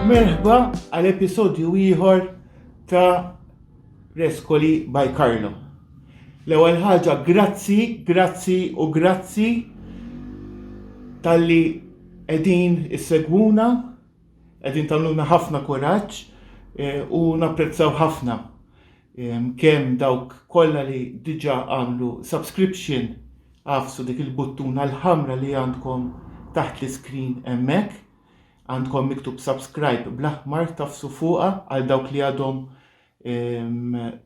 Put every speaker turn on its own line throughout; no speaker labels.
Merħba għal episodju ieħor ta' Rescoli by Carlo. L-ewwel ħaġa grazzi tal-li qegħdin issegwuna, qegħdin tagħmluna ħafna kuraġġ u napprezzaw ħafna kemm dawk kollha li diġà għamlu subscription għafsu dik il-buttuna l-ħamra li għandkom taħt l-iskrin hemmhekk. Għandkom miktub subscribe bl-aħmar tafsu fuqa għal dawk li għadhom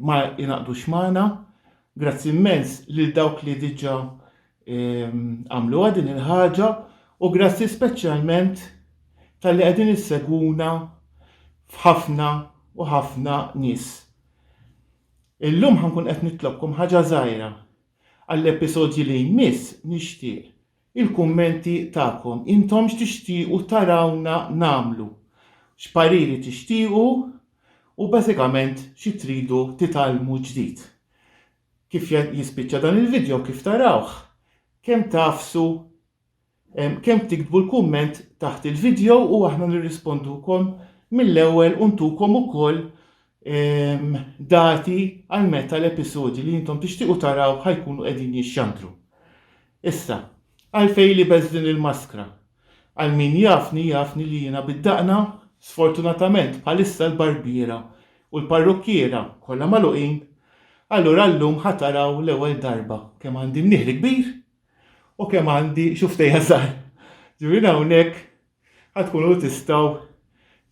ma jinaqdux magħna. Grazzi immens lil dawk li diġà għamlu din il-ħaġa u grazzi speċjalment tal-li qegħdin issegwuna f'ħafna u ħafna nies. Illum ħankun qed nitlobkom ħaġa żgħira għall-episodji li jmiss nixtieq il-kummenti tagħkom. Intom x'tixtiequ tarawna nagħmlu, x'pariri tixtiequ u bażikament xi tridu titgħallmu ġdid. Kif jispiċċa dan il-video kif tarawh, kemm tafsu, kemm tiktbu l-kumment taħt il-video u aħna nirrispondukom mill-ewwel u ntukom ukoll dati għal meta l-episodji li intom tixtiequ taraw ħajkunu qegħdin jixxandru. Issa, għalfej li beżdin il-maskra. Għal min jafni li jiena bid-daqna, sfortunatament bħalissa l-barbiera u l-parrokkiera kollha magħluqin, allura llum ħataraw l-ewwel darba kemm għandi mnieħli kbir u kemm għandi xuftejja żgħar. Ġifieri hawnhekk ħadkunu tistgħu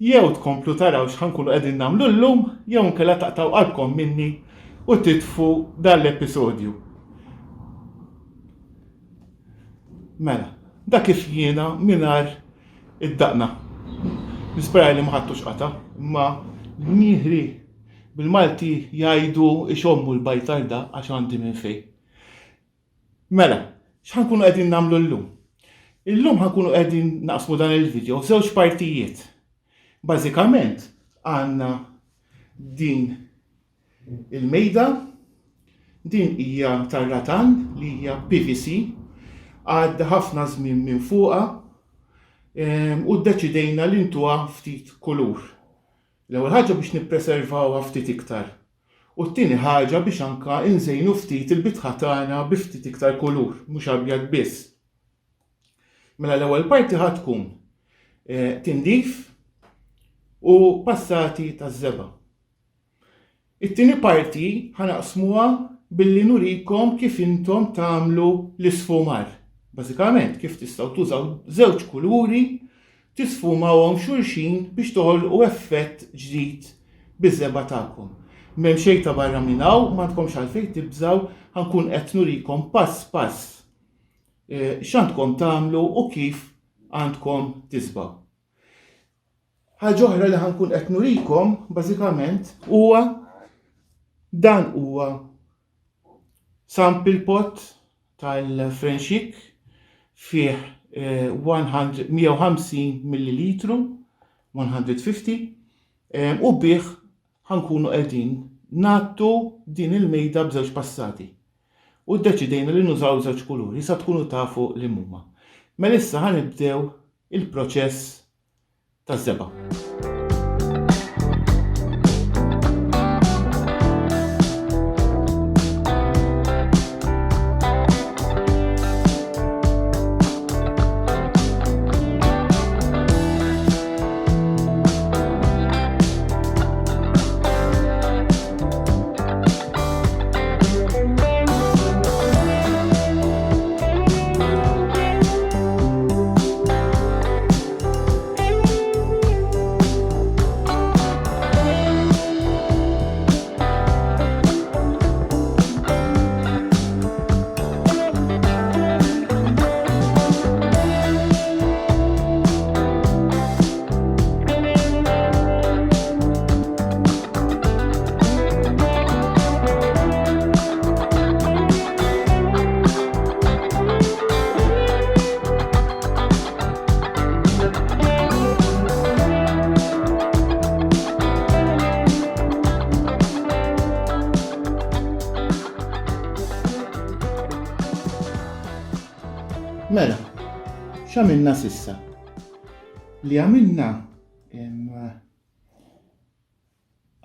jew tkomplu taraw x'ħankunu qegħdin nagħmlu llum jew inkella taqtaw qalbkom minni u titfu dan l-episodju. Mela, dak kif jiena mingħajr id-daqna. Nispera li ma ħadtux qata, imma l-mieħri bil-Malti jgħidu ixommu l-bajtar da għax għandi minn fejn. Mela, x'ħankunu qegħdin nagħmlu llum? Illum ħankunu qegħdin naqsmu dan il-video f'żewġ partijiet. Bażikament għandna din il-mejda, din hija tar-ratan li hija PVC, għadda ħafna żmien minn fuqha u ddeċidejna li ntuha ftit kulur. L-ewwel ħaġa biex nippreservawha ftit iktar. U t-tieni ħaġa biex anke inżejnu ftit il-bitħa tagħna bi ftit iktar kulur, mhux abjad biss. Mela l-ewwel parti ħadd tkun tindif u passati taż-żeba. It-tieni parti ħanaqsmuha billi nurikom kif intom tagħmlu l-isfumar. Bażikament kif tistgħu tużaw żewġ kuluri tisfumawhom xulxin biex toħolqu effett ġdid biż-żeba tagħkom. M'hemm xejn ta' barra minn hawn, m'għandkomx għalfejn tibżgħu, ħankun qed nurikom pass pass x'għandkom tagħmlu u kif għandkom tisbaw. Ħaġa oħra li ħankun qed nurikom bażikament huwa dan huwa sample pot tal-Frenchik fih 150 millilitru, 150, u bih ħankunu qegħdin nattu din il-mejda b'żewġ passati. U ddeċidejna li nużaw żewġ kuluri sa tkunu tafu li huma. Mela issa ħanibdew il-proċess taż-żeba. Mela, x'għamilna sissa? Li għamilna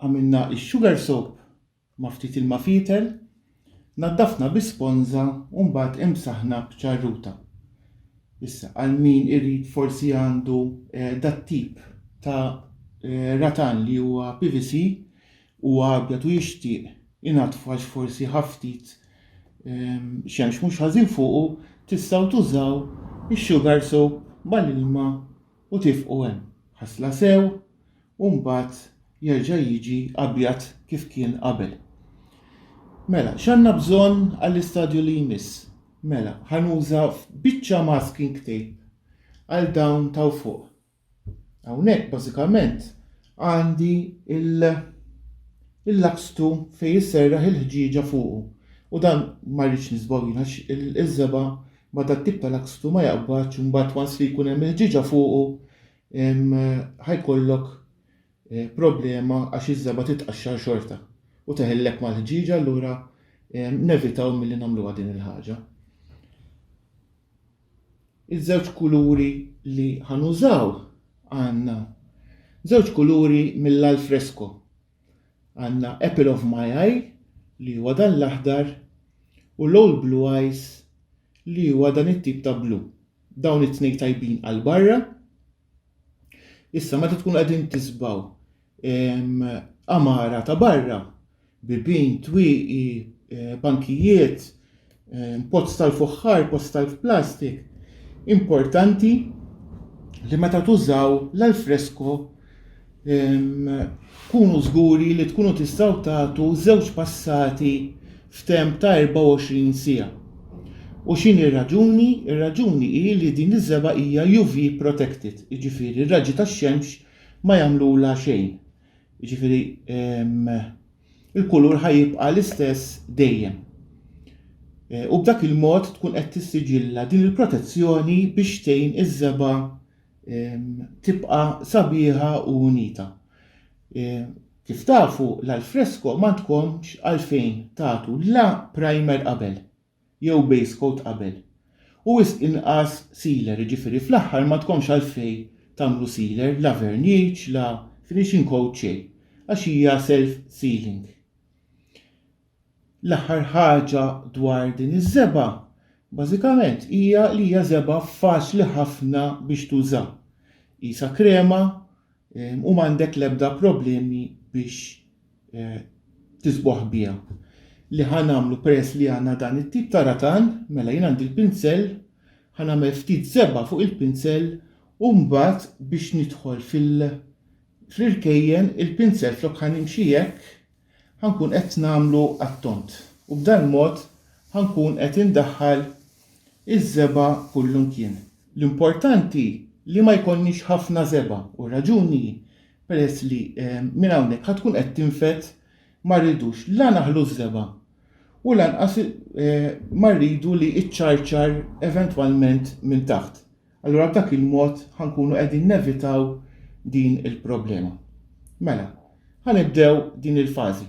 għamilna il-sugar soap ma' ftit ilma fitel, naddafna bisponza u mbagħad imsaħna b'ċarruta. Issa, għal min irid forsi għandu dat tip ta' ratan li huwa PVC u abjad u jixtieq ingħatfu għax forsi ħaftit xemx mhux ħażin fuqu, tistgħu tużaw ix-sugar soap mal-ilma u tifqu hemm. Ħasla sew u mbagħad jerġa' jiġi abjad kif kien qabel. Mela, x'għandna bżonn għall-istadju li jmiss? Mela, ħanuża biċċa masking tape għal dawn ta' fuq. Hawnhekk bażikament għandi il-laqstu fejn jisserraħ il-ħġieġa fuqu. U dan ma rridx nisbogħin għax iż-żeba ma dat tip ta' laqstu ma jaqbadx u mbagħad once li jkun hemm il-ħġieġa fuqu ħajkollok problema għax iż-żeba titqaxxar xorta u teħillek mal-ħġieġa allura nevitaw milli nagħmluha din il-ħaġa. Iż-żewġ kuluri li ħanużaw għandna żewġ kuluri mill-alfresco. Għandna Apple of My Eye li huwa dan l-aħdar u l-Old Blue Eyes li huwa dan it-tip ta' blu. Dawn it-tnejn tajbin għal barra. Issa meta tkun qegħdin tisbaw amara ta' barra, bibin, twieqi, bankijiet, pozz tal-fuħħar, pozz tal-plastik. Importanti li meta tużaw l-alfresco kunu żguri li tkunu tistgħu tagħtu żewġ passati f'temp ta' 24 siegħa. U x'inhi ir-raġuni? Ir-raġuni hi li din iż-żeba hija UV protected, jiġifieri r-raġġi tax-xemx ma jagħmluha xejn. Jiġifieri il-kulur ħajjibqa' l-istess dejjem. U b'dak il-mod tkun qed tissiġilla din il-protezzjoni biex tgħin iż-żeba tibqa' sabiħa u unita. Kif tafu l-alfresco ma tkomx għalfejn tagħtu la primer qabel jew base coat qabel. U wisq inqas sealer, jiġifieri fl-aħħar ma tkomx għalfejn tagħmlu sealer la vernice, la finishing coat xejn, għax hija self-sealing. L-aħħar ħaġa dwar din iż-żeba bażikament hija li hija żeba faċli ħafna biex tuża. Qisha krema u m'għandek l-ebda problemi biex tisboħ biha. Li ħanamlu peress li għandna dan it-tip ta' ratan, mela jien għandi l-pinsell, ħanagħmel ftit żeba fuq il-pinsell u mbagħad biex nidħol fl-irkejjen il-pinsell flok ħanimxi hekk ħankun qed nagħmlu għat-tont. U b'dan mod ħankun qed indaħħal iż-żeba kullimkien. L-importanti li ma jkollniex ħafna żeba u raġuni peress li minn hawnhekk ħadkun qed tinfet ma rridux la naħlu żeba u lanqas ma rridu li iċċarċar eventwalment minn taħt. Allura b'dak il-mod ħankunu qegħdin nevitaw din il-problema. Mela, ħanibdew din il-fażi.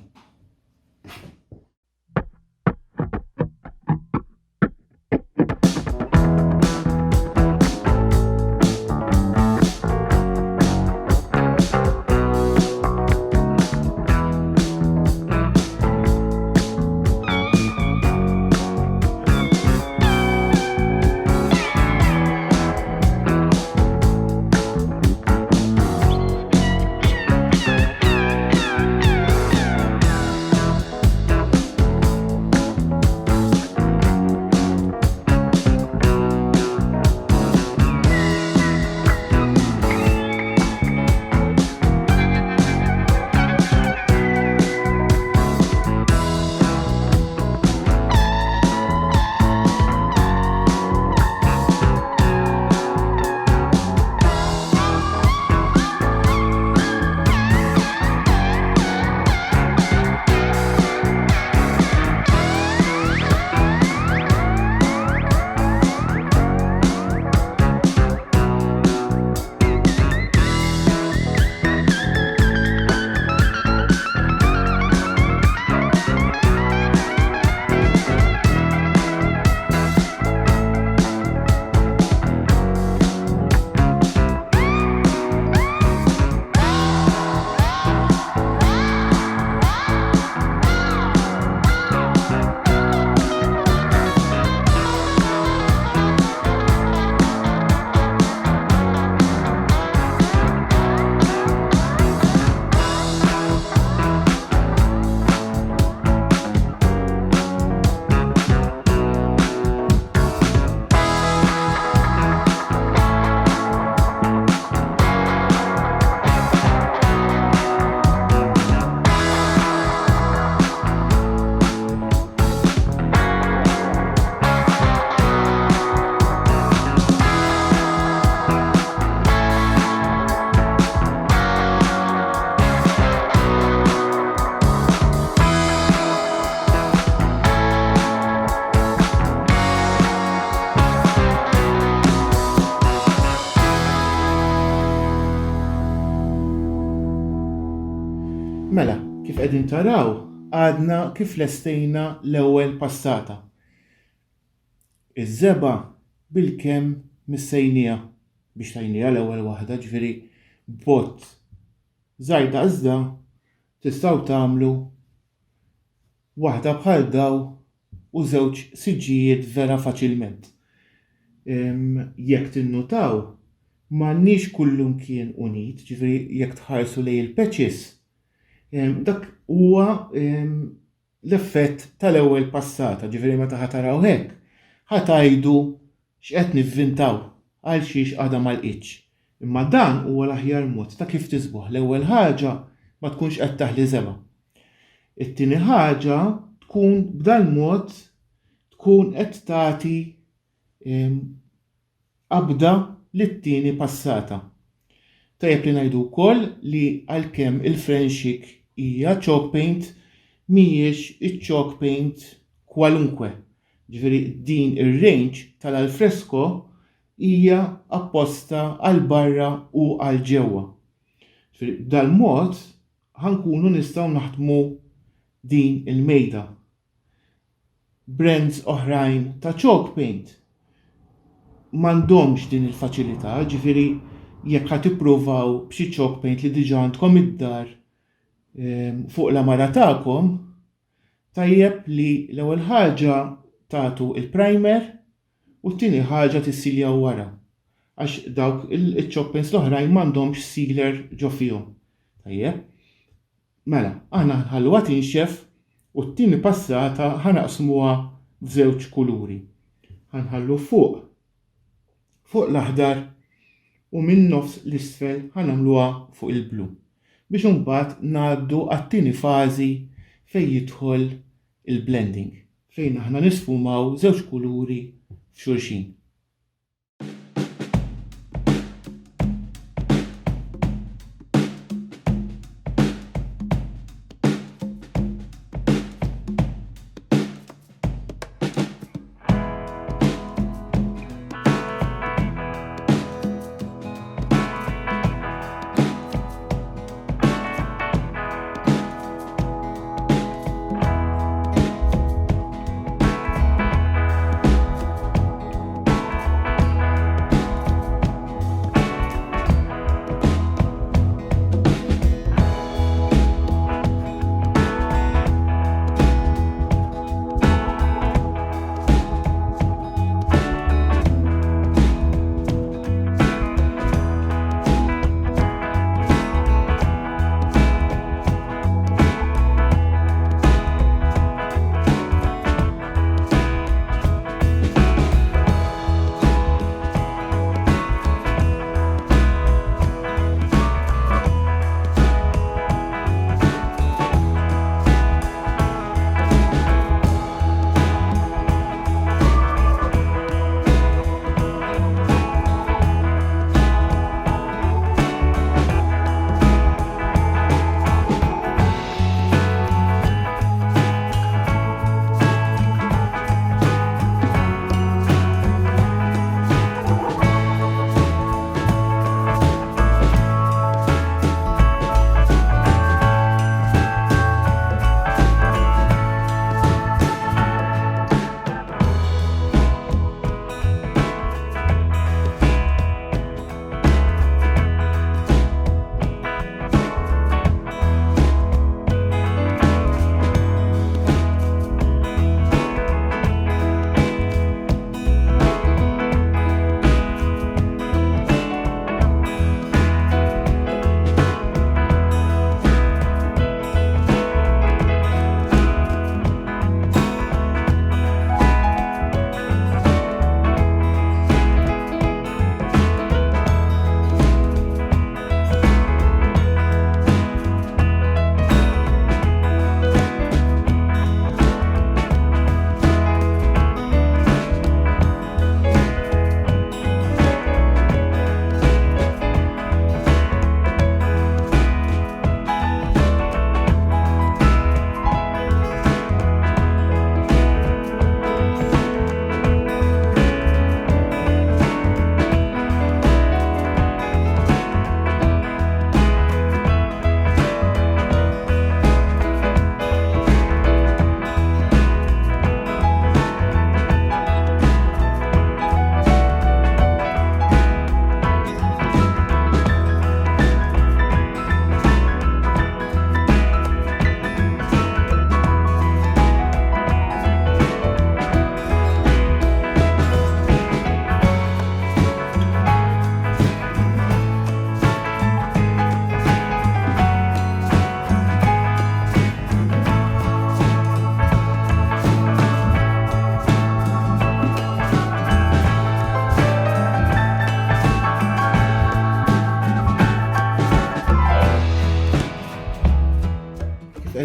Mela, kif qegħdin taraw, għadna kif lestejna l-ewwel passata. Iż-żeba bilkemm missejnija biex tajnija l-ewwel waħda, ġifieri b'bott żgħir iżda tistgħu tagħmlu waħda bħal daw u żewġ siġġijiet vera faċilment. Jekk tinnutaw m'għandniex kullimkien unit, ġifieri jekk tħarsu lejn il-patches, dak huwa l-effett tal-ewwel passata, ġifieri meta ħataraw hekk, ħatajdu x'qed nivvintaw għal xiex għadha ma lqitx. Imma dan huwa l-aħjar mod ta' kif tisbuħ. L-ewwel ħaġa ma tkunx qed taħli żeba. It-tieni ħaġa tkun b'dan mod tkun qed tagħti qabda lit-tieni passata. Tajjeb li ngħidu wkoll li għalkemm il-Frenchik hija chalk paint mhijiex iċ-chalk paint kwalunkwe. Ġifieri din ir-range tal-alfresco hija apposta għal barra u għal ġewwa. B'dal-mod ħankunu nistgħu naħdmu din il-mejda. Brands oħrajn ta' chalk paint m'għandhomx din il-faċilità, ġifieri jekk ħad tippruvaw b'xi chalk paint li diġà għandkom id-dar fuq l-amara tagħkom, tajjeb li l-ewwel ħaġa tagħtu il-primer u t-tieni ħaġa tissiljaw wara. Għax dawk il-chalk paints l-oħrajn m'għandhomx sealer ġo fihom. Tajjeb? Mela, aħna nħalluha tinxef u t-tieni passata ħanaqsmuha f'żewġ kuluri. Ħanħallu fuq l-aħdar u minn nofs l-isfel ħanamluha fuq il-blu biex imbagħad ngħaddu għat-tieni fażi fejn jidħol il-blending, fejn aħna nisfumaw żewġ kuluri f'xulxin.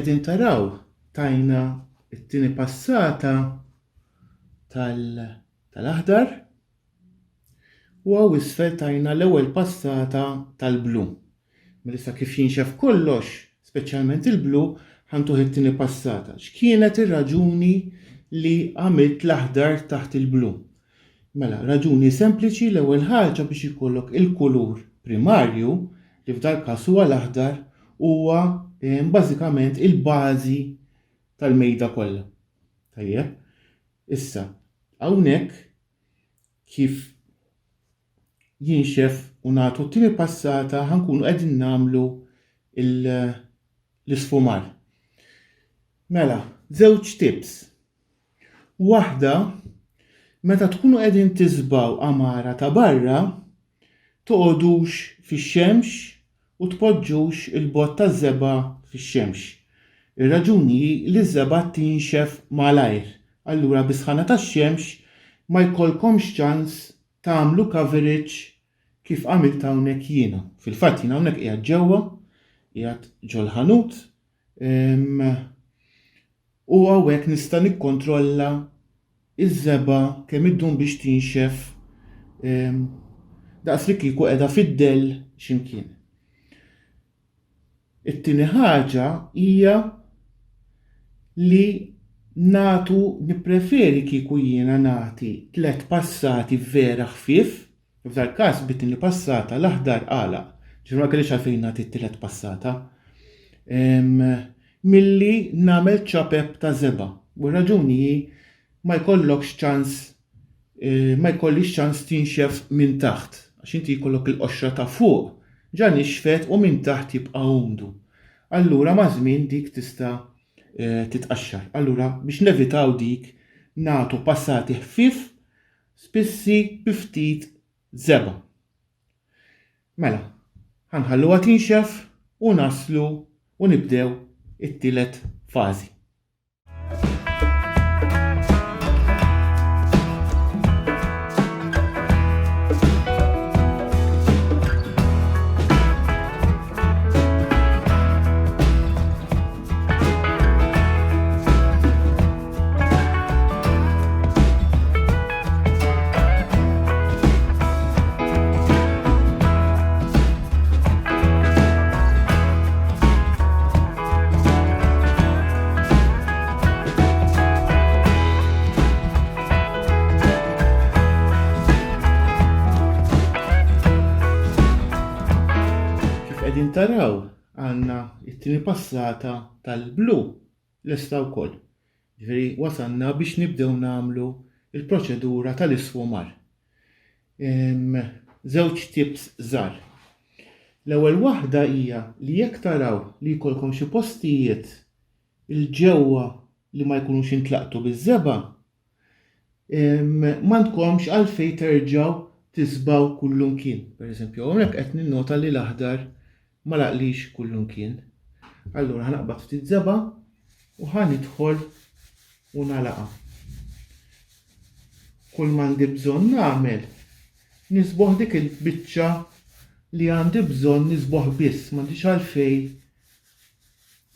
qegħdin taraw tajna it-tieni passata tal-aħdar u għaw isfel tajna l-ewwel passata tal-blu. Issa kif jinxef kollox, speċjalment il-blu, ħantuħ it-tieni passata. X'kienet ir-raġuni li għamilt l-aħdar taħt il-blu? Mela, raġuni sempliċi l-ewwel ħaġa biex ikollok il-kulur primarju li f'dal każ huwa l-aħdar huwa bażikament il-bażi tal-mejda kollha. Tajjeb? Issa, hawnhekk kif jinxef u nagħtu t-tieni passata ħankunu qegħdin nagħmlu l-isfumar. Mela, żewġ tips. Waħda, meta tkunu qegħdin tiżbaw amara ta' barra, toqgħodux fix-xemx u tpoġġux il-bott taż-żeba fix-xemx. Ir-raġuni li ż-żeba tinxef malajr. Allura bisħana tax-xemx ma jkollkomx ċans tagħmlu coverage kif għamilt hawnhekk jiena. Fil-fatt jiena hawnhekk qiegħed ġewwa, qiegħed ġol ħanut, u hawnhekk nista' nikkontrolla iż-żeba kemm iddum biex tinxef daqs li kieku qiegħda fid-dell x'imkien. It-tieni ħaġa hija li nippreferi kieku jiena nagħti 3 passati vera ħfief, f'dal każ bit-tieni passata l-aħdar għalaq, ġifieri ma kellix għalfejn nagħti t-tielet passata, milli nagħmel ċapep ta' żeba. U raġuni ma jkollokx ċans, ma jkollix ċans tinxef minn taħt, għax inti jkollok il-qoxra ta' fuq ġa nixfet u minn taħt jibqa' umdu. Allura ma' żmien dik tista' titqaxxar. Allura biex nevitaw dik nagħtu passati ħfief spissi bi ftit żeba. Mela, ħanħalluha tinxef u naslu u nibdew it-tielet fażi. Qegħdin taraw għandna it-tieni passata tal-blu lesta wkoll. Ġifieri wasalna biex nibdew nagħmlu il-proċedura tal-isfumar. Żewġ tips żgħar. L-ewwel waħda hija li jekk taraw li jkollkom xi postijiet il-ġewwa li ma jkunux intlaqtu biż-żeba, m'għandkomx għalfejn terġgħu tisbaw kullimkien. Pereżempju, hawnhekk qed ninnota li l-aħdar ma laqlix kullimkien. Allura ħanaqbad ftit żeba u ħanidħol u nagħlaqha. Kull ma għandi bżonn nagħmel nisboħ dik il-biċċa li għandi bżonn nisboħ biss, m'għandix għalfejn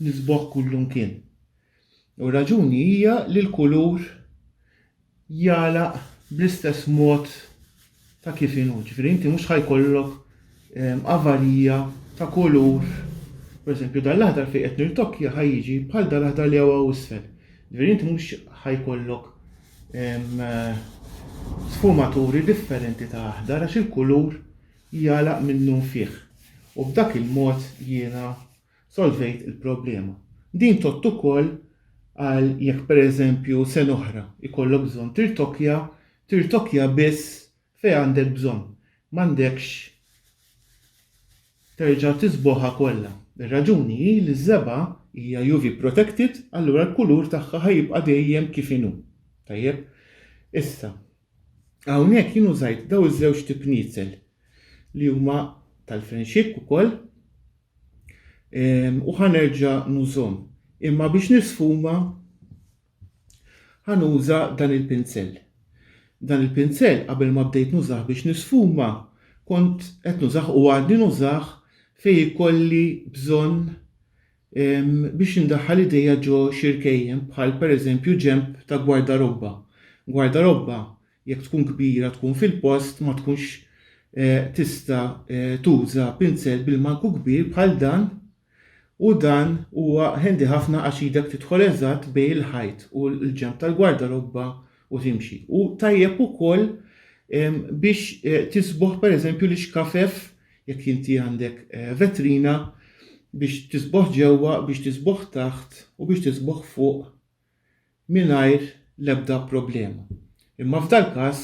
nisboħ kullimkien. U raġuni hija li l-kulur jalaq bl-istess mod ta' kif inhu. Ġifieri inti mhux ħajkollok avarija ta' kulur. Pereżempju dan l-aħdar fejn qed nirtokkja ħajjiġi bħal dan l-aħdar li huwa isfel. Ġifieri inti mhux ħajkollok sfumaturi differenti ta' aħdar għax il-kulur jalaq minnu fih. U b'dak il-mod jiena solvejt il-problema. Din tott ukoll għal jekk pereżempju sen oħra ikollok bżonn tirtokkja biss fejn għandek bżonn. M'għandekx terġa' tisboħha kollha. Ir-raġuni hi li ż-żeba hija UV protected, allura l-kulur tagħha ħajibqa' dejjem kif inhu. Tajjeb? Issa, hawnhekk jien użajt daw iż-żewġ tipniezel li huma tal-friendship ukoll u ħanerġa' nużhom. Imma biex nisfuma ħanuża dan il-pinsell. Dan il-pinsell qabel ma bdejt nużah biex nisfuma kont qed nużah u għadni nużah fejn ikolli bżonn biex indaħħal idejja ġo xirkejjem bħal pereżempju ġemp ta' gwardarobba. Gwardarobba jekk tkun kbira tkun fil-post ma tkunx tista' tuża pinsel bil-manku kbir bħal dan u dan huwa ħendi ħafna għax idek tidħol eżatt bejn il-ħajt u l-ġemp tal-gwardarobba u timxi. U tajjeb ukoll biex tisboħ pereżempju l-ixkafef jekk inti għandek vetrina biex tisboħ ġewwa, biex tisboħ taħt u biex tisboħ fuq mingħajr l-ebda problema. Imma f'dal każ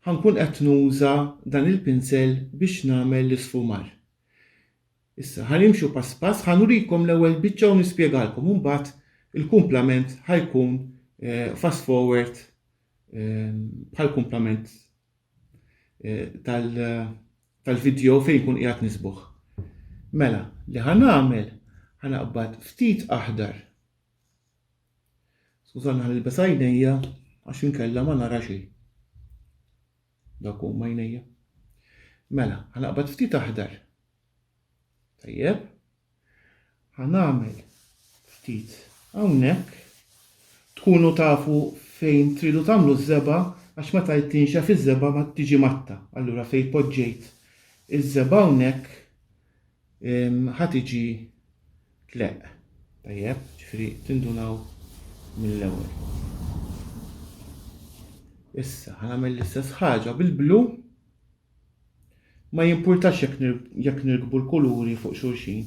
ħankun qed nuża dan il-pinsel biex nagħmel l-isfumar. Issa ħanimxu pass pass ħanurikom l-ewwel biċċa u nispjegalkom u mbagħad il-kumplament ħajkun fast forward bħal kumplament tal-video fejn kun qiegħed nisbuħ. Mela, li ħanagħmel ħanaqbad ftit aħdar. Skużani ħanilbes għajnejja għax inkella ma nara xejn. Dak huma għajnejja. Mela, ħanaqbad ftit aħdar. Tajjeb, ħanagħmel ftit hawnhekk tkunu tafu fejn tridu tagħmlu ż-żeba għax meta tinxef iż-żeba ma tiġi matta. Allura fejn poġġejt iż-żeba hawnhekk ħatiġi tleq. Tajjeb, ġifieri tindunaw mill-ewwel. Issa ħanagħmel l-istess ħaġa bil-blu. Ma jimpurtax jekk nirkbu l-kuluri fuq xulxin,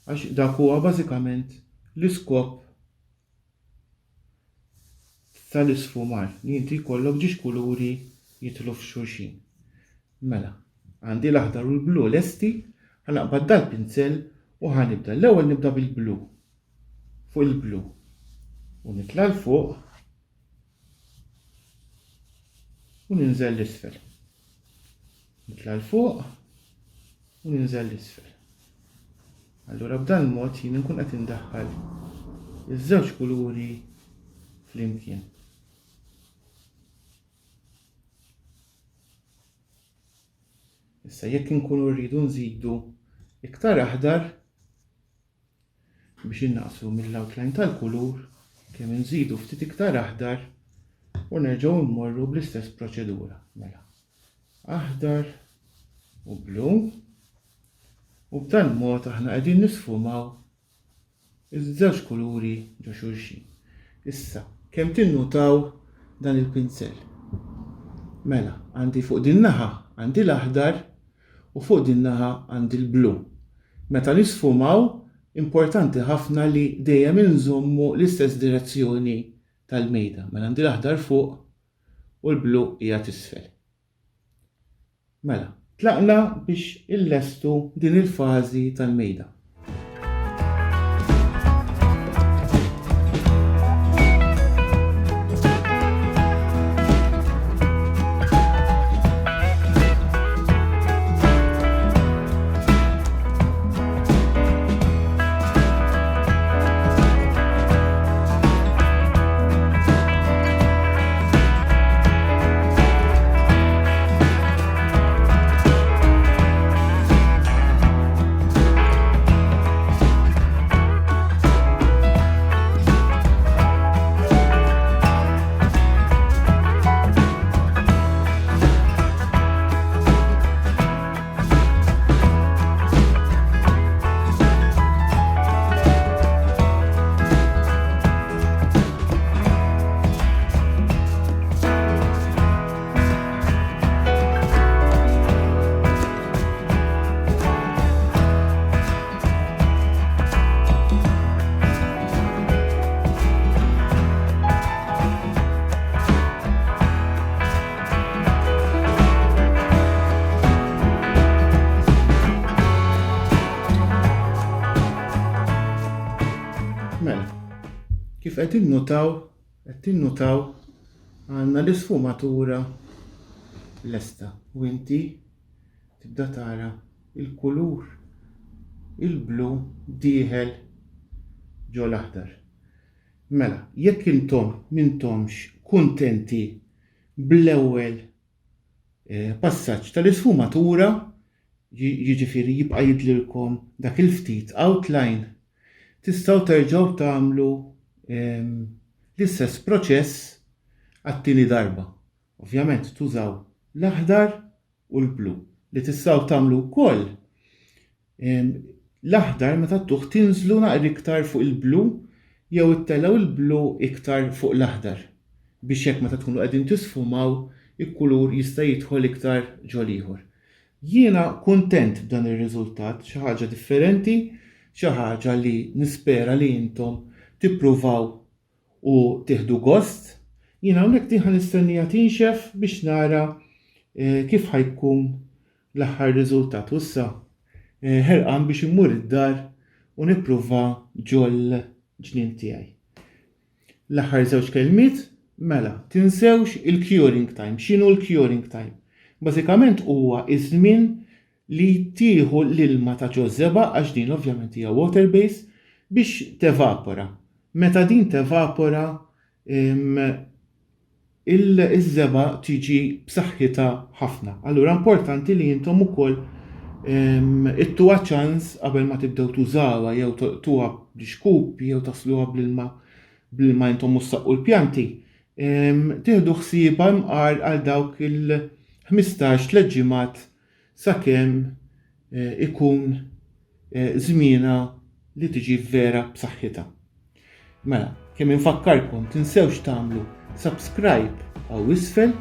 għax dak huwa bażikament l-iskop tal-isfumar li inti jkollok ġiex kuluri jidħlu f'xulxin. Mela, għandi l-aħdar u l-blu lesti, ħanaqbad dal-pinsel u ħanibda. L-ewwel nibda bil-blu. Fuq il-blu. U nitla' l fuq u ninżel l-isfel. Nitla' l fuq u ninżel l-isfel. Allura b'dan il-mod jien nkun qed indaħħal iż-żewġ kuluri flimkien. Issa jekk inkunu rridu nżidu iktar aħdar biex innaqsu mill-outline tal-kulur kemm inżidu ftit iktar aħdar u nerġgħu mmorru bl-istess proċedura. Mela. Aħdar u blu u b'dan mod aħna qegħdin nisfumaw iż-żewġ kuluri ġo xulxin. Issa, kemm tinnutaw dan il-pinsel? Mela, għandi fuq din naħa għandi l-aħdar u fuq din naħa għandi l-blu. Meta nisfumaw, importanti ħafna li dejjem inżommu l-istess direzzjoni tal-mejda. Mela għandi l-aħdar fuq u l-blu hija t'isfel. Mela, tlaqna biex illestu din il-fażi tal-mejda. Kif qed tinnutaw għandna l-isfumatura lesta u inti tibda tara il-kulur il-blu dieħel ġo l-aħdar. Mela, jekk intom m'intomx kuntenti bl-ewwel passaġġ tal-isfumatura, jiġifieri jibqa' jidlilkom dak il-ftit outline tistgħu terġgħu tagħmlu l-istess proċess għat-tieni darba. Ovvjament tużaw l-aħdar u l-blu li tistgħu tagħmlu wkoll l-aħdar meta tuħ tinżlu naqra iktar fuq il-blu jew ittellaw il-blu iktar fuq l-aħdar biex jekk meta tkunu qegħdin tisfumaw il-kulur jista' jidħol iktar ġol ieħor. Jiena kuntent b'dan ir-riżultat, xi ħaġa differenti, xi ħaġa li nispera li intom tippruvaw u tieħdu gost. Jiena hawnhekk tieħa nistennija tinxef biex nara kif ħajkun l-aħħar riżultat. U issa ħerqan biex immur id-dar u nippruva ġol ġnien tiegħi. L-aħħar żewġ kelmiet, mela, tinsewx il-curing time. X'inhu l-curing time? Bażikament huwa iż-żmien li tieħu l-ilma ta' ġożeba għax din ovvjament hija water base biex tevapora. Meta din tevapora il-żeba tiġi b'saħħitha ħafna. Allura importanti li intom ukoll ittuha ċans qabel ma tibdew tużawha jew tuha bl-xkup jew tasluha bl-ilma intom mhux saqqu l-pjanti. Tieħdu ħsiebha mqar għal dawk il-15 ġimgħat sakemm ikun żmienha li tiġi vera b'saħħitha. Mela, kemm infakkarkom tinsewx tagħmlu subscribe għaw isfel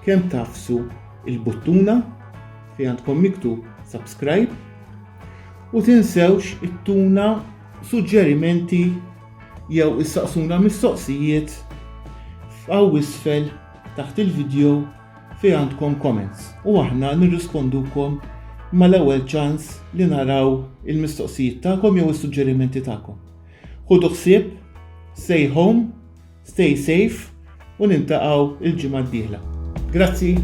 kemm tafsu il-buttuna fejn għandkom miktub subscribe u tinsewx ittuna suġġerimenti jew issaqsuna mistoqsijiet f'għaw isfel taħt il-video fejn għandkom comments u aħna nirrispondukom mal-ewwel ċans li naraw il-mistoqsijiet tagħkom jew is-suġġerimenti tagħkom. Ħudu ħsieb, stay home, stay safe u nintaqgħu il-ġimgħa d-dieħla. Grazzi.